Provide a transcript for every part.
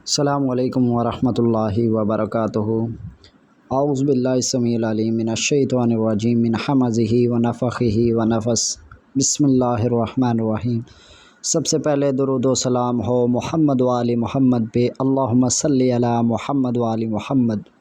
السلام علیکم ورحمۃ اللہ وبرکاتہ۔ اعوذ باللہ السمیع العلیم من الشیطان الرجیم من حمزہ ونفخہ ونفثہ۔ بسم اللہ الرحمن الرحیم۔ سب سے پہلے درود و سلام ہو محمد و آل محمد پہ، اللہم صلی علی محمد و آل محمد۔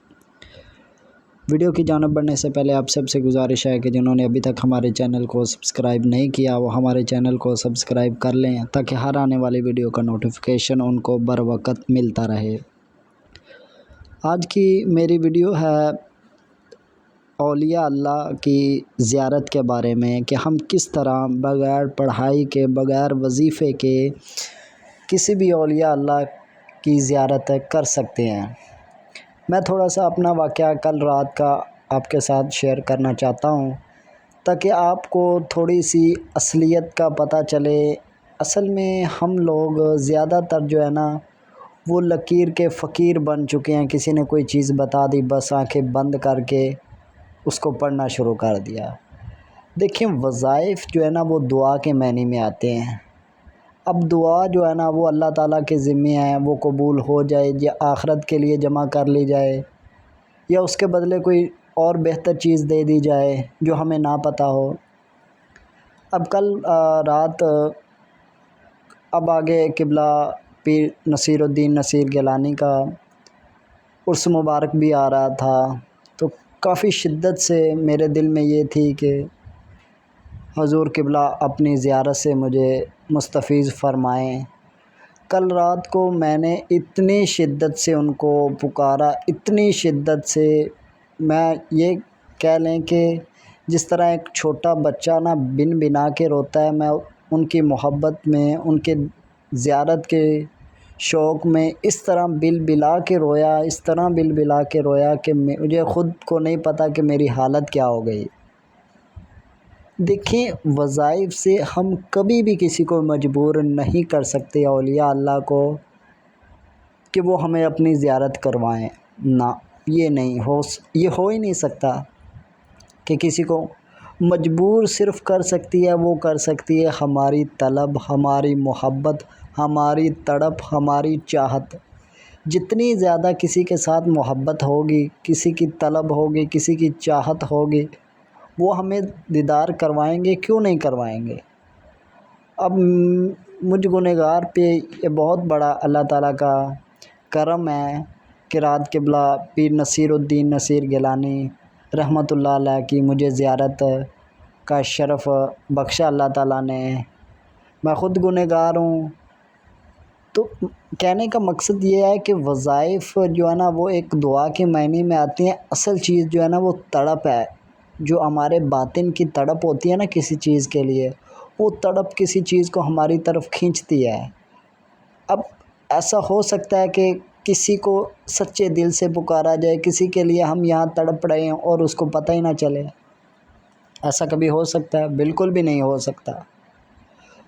ویڈیو کی جانب بڑھنے سے پہلے آپ سب سے گزارش ہے کہ جنہوں نے ابھی تک ہمارے چینل کو سبسکرائب نہیں کیا وہ ہمارے چینل کو سبسکرائب کر لیں تاکہ ہر آنے والی ویڈیو کا نوٹیفیکیشن ان کو بر وقت ملتا رہے۔ آج کی میری ویڈیو ہے اولیاء اللہ کی زیارت کے بارے میں کہ ہم کس طرح بغیر پڑھائی کے، بغیر وظیفے کے کسی بھی اولیاء اللہ کی زیارت کر سکتے ہیں۔ میں تھوڑا سا اپنا واقعہ کل رات کا آپ کے ساتھ شیئر کرنا چاہتا ہوں تاکہ آپ کو تھوڑی سی اصلیت کا پتہ چلے۔ اصل میں ہم لوگ زیادہ تر جو ہے نا وہ لکیر کے فقیر بن چکے ہیں۔ کسی نے کوئی چیز بتا دی، بس آنکھیں بند کر کے اس کو پڑھنا شروع کر دیا۔ دیکھیں، وظائف جو ہے نا وہ دعا کے معنی میں آتے ہیں۔ اب دعا جو ہے نا وہ اللہ تعالیٰ کے ذمہ ہے، وہ قبول ہو جائے یا آخرت کے لیے جمع کر لی جائے یا اس کے بدلے کوئی اور بہتر چیز دے دی جائے جو ہمیں نہ پتہ ہو۔ اب کل رات اب آگے قبلہ پیر نصیر الدین نصیر گیلانی کا عرس مبارک بھی آ رہا تھا، تو کافی شدت سے میرے دل میں یہ تھی کہ حضور قبلہ اپنی زیارت سے مجھے مستفیض فرمائیں۔ کل رات کو میں نے اتنی شدت سے ان کو پکارا، اتنی شدت سے، میں یہ کہہ لیں کہ جس طرح ایک چھوٹا بچہ نا بن بنا کے روتا ہے، میں ان کی محبت میں، ان کے زیارت کے شوق میں اس طرح بل بلا کے رویا، اس طرح بل بلا کے رویا کہ مجھے خود کو نہیں پتہ کہ میری حالت کیا ہو گئی۔ دیکھیں، وظائف سے ہم کبھی بھی کسی کو مجبور نہیں کر سکتے اولیاء اللہ کو کہ وہ ہمیں اپنی زیارت کروائیں۔ نہ، یہ ہو ہی نہیں سکتا کہ کسی کو مجبور صرف کر سکتی ہے، وہ کر سکتی ہے ہماری طلب، ہماری محبت، ہماری تڑپ، ہماری چاہت۔ جتنی زیادہ کسی کے ساتھ محبت ہوگی، کسی کی طلب ہوگی، کسی کی چاہت ہوگی، وہ ہمیں دیدار کروائیں گے، کیوں نہیں کروائیں گے۔ اب مجھ گنہگار پہ یہ بہت بڑا اللہ تعالیٰ کا کرم ہے کہ رات قبلہ پیر نصیر الدین نصیر گیلانی رحمۃ اللہ علیہ کی مجھے زیارت کا شرف بخشا اللہ تعالیٰ نے۔ میں خود گنہگار ہوں، تو کہنے کا مقصد یہ ہے کہ وظائف جو ہے نا وہ ایک دعا کے معنی میں آتی ہیں۔ اصل چیز جو ہے نا وہ تڑپ ہے، جو ہمارے باطن کی تڑپ ہوتی ہے نا کسی چیز کے لیے، وہ تڑپ کسی چیز کو ہماری طرف کھینچتی ہے۔ اب ایسا ہو سکتا ہے کہ کسی کو سچے دل سے پکارا جائے، کسی کے لیے ہم یہاں تڑپ رہے ہیں اور اس کو پتہ ہی نہ چلے۔ ایسا کبھی ہو سکتا ہے؟ بالکل بھی نہیں ہو سکتا۔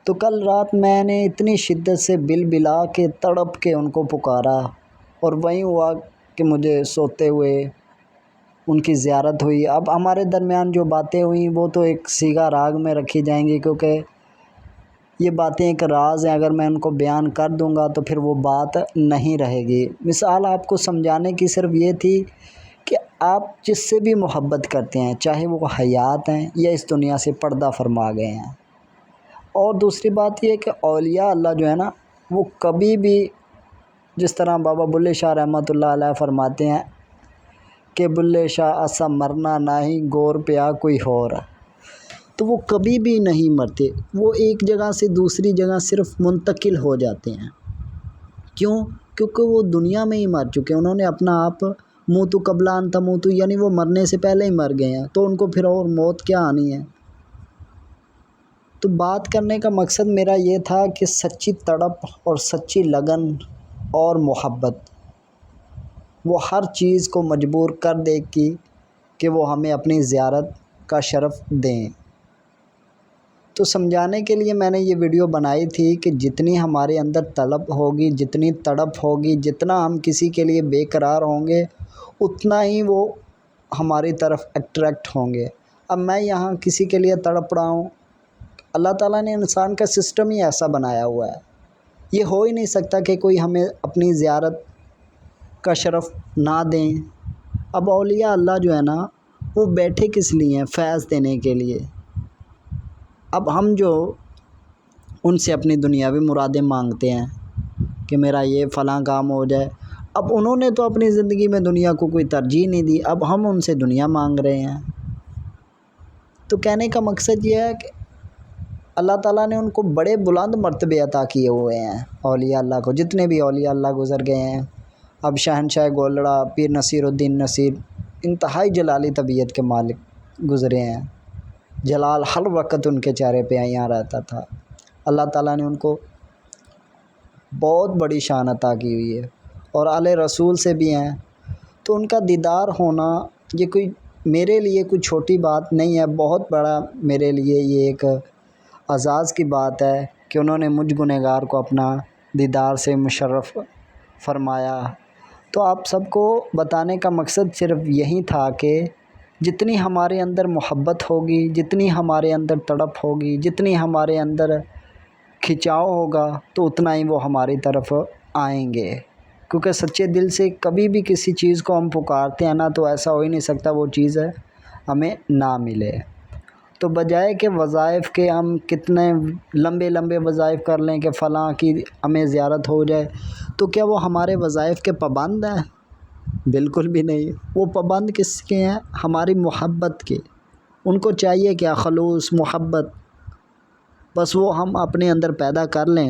تو کل رات میں نے اتنی شدت سے بل بلا کے تڑپ کے ان کو پکارا، اور وہیں ہوا کہ مجھے سوتے ہوئے ان کی زیارت ہوئی۔ اب ہمارے درمیان جو باتیں ہوئیں وہ تو ایک سیگا راگ میں رکھی جائیں گی، کیونکہ یہ باتیں ایک راز ہیں۔ اگر میں ان کو بیان کر دوں گا تو پھر وہ بات نہیں رہے گی۔ مثال آپ کو سمجھانے کی صرف یہ تھی کہ آپ جس سے بھی محبت کرتے ہیں، چاہے وہ حیات ہیں یا اس دنیا سے پردہ فرما گئے ہیں۔ اور دوسری بات یہ کہ اولیاء اللہ جو ہے نا وہ کبھی بھی، جس طرح بابا بلے شاہ رحمۃ اللہ علیہ فرماتے ہیں کہ بلے شاہ اسا مرنا نہیں، گور پیا کوئی ہور، تو وہ کبھی بھی نہیں مرتے۔ وہ ایک جگہ سے دوسری جگہ صرف منتقل ہو جاتے ہیں۔ کیوں؟ کیونکہ وہ دنیا میں ہی مر چکے ہیں۔ انہوں نے اپنا آپ موتو قبل ان تموتو، یعنی وہ مرنے سے پہلے ہی مر گئے ہیں، تو ان کو پھر اور موت کیا آنی ہے۔ تو بات کرنے کا مقصد میرا یہ تھا کہ سچی تڑپ اور سچی لگن اور محبت وہ ہر چیز کو مجبور کر دے گی کہ وہ ہمیں اپنی زیارت کا شرف دیں۔ تو سمجھانے کے لیے میں نے یہ ویڈیو بنائی تھی کہ جتنی ہمارے اندر طلب ہوگی، جتنی تڑپ ہوگی، جتنا ہم کسی کے لیے بے قرار ہوں گے، اتنا ہی وہ ہماری طرف اٹریکٹ ہوں گے۔ اب میں یہاں کسی کے لیے تڑپ رہا ہوں، اللہ تعالیٰ نے انسان کا سسٹم ہی ایسا بنایا ہوا ہے یہ ہو ہی نہیں سکتا کہ کوئی ہمیں اپنی زیارت کا شرف نہ دیں۔ اب اولیاء اللہ جو ہے نا وہ بیٹھے کس لیے ہیں؟ فیض دینے کے لیے۔ اب ہم جو ان سے اپنی دنیاوی مرادیں مانگتے ہیں کہ میرا یہ فلاں کام ہو جائے، اب انہوں نے تو اپنی زندگی میں دنیا کو کوئی ترجیح نہیں دی، اب ہم ان سے دنیا مانگ رہے ہیں۔ تو کہنے کا مقصد یہ ہے کہ اللہ تعالیٰ نے ان کو بڑے بلند مرتبے عطا کیے ہوئے ہیں اولیاء اللہ کو، جتنے بھی اولیاء اللہ گزر گئے ہیں۔ اب شہنشاہ گولڑا، پیر نصیر الدین نصیر انتہائی جلالی طبیعت کے مالک گزرے ہیں، جلال ہر وقت ان کے چہرے پہ یہاں رہتا تھا۔ اللہ تعالیٰ نے ان کو بہت بڑی شان عطا کی ہوئی ہے، اور آل رسول سے بھی ہیں، تو ان کا دیدار ہونا یہ کوئی میرے لیے کوئی چھوٹی بات نہیں ہے، بہت بڑا میرے لیے یہ ایک اعزاز کی بات ہے کہ انہوں نے مجھ گنہگار کو اپنا دیدار سے مشرف فرمایا۔ تو آپ سب کو بتانے کا مقصد صرف یہی تھا کہ جتنی ہمارے اندر محبت ہوگی، جتنی ہمارے اندر تڑپ ہوگی، جتنی ہمارے اندر کھنچاؤ ہوگا، تو اتنا ہی وہ ہماری طرف آئیں گے، کیونکہ سچے دل سے کبھی بھی کسی چیز کو ہم پکارتے ہیں نا، تو ایسا ہو ہی نہیں سکتا وہ چیز ہمیں نہ ملے۔ تو بجائے کہ وظائف کے ہم کتنے لمبے لمبے وظائف کر لیں کہ فلاں کی ہمیں زیارت ہو جائے، تو کیا وہ ہمارے وظائف کے پابند ہیں؟ بالکل بھی نہیں۔ وہ پابند کس کے ہیں؟ ہماری محبت کے۔ ان کو چاہیے کیا؟ خلوص محبت، بس وہ ہم اپنے اندر پیدا کر لیں،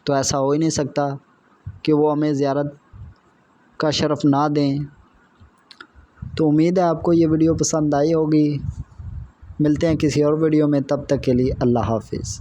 تو ایسا ہو ہی نہیں سکتا کہ وہ ہمیں زیارت کا شرف نہ دیں۔ تو امید ہے آپ کو یہ ویڈیو پسند آئی ہوگی۔ ملتے ہیں کسی اور ویڈیو میں، تب تک کے لیے اللہ حافظ۔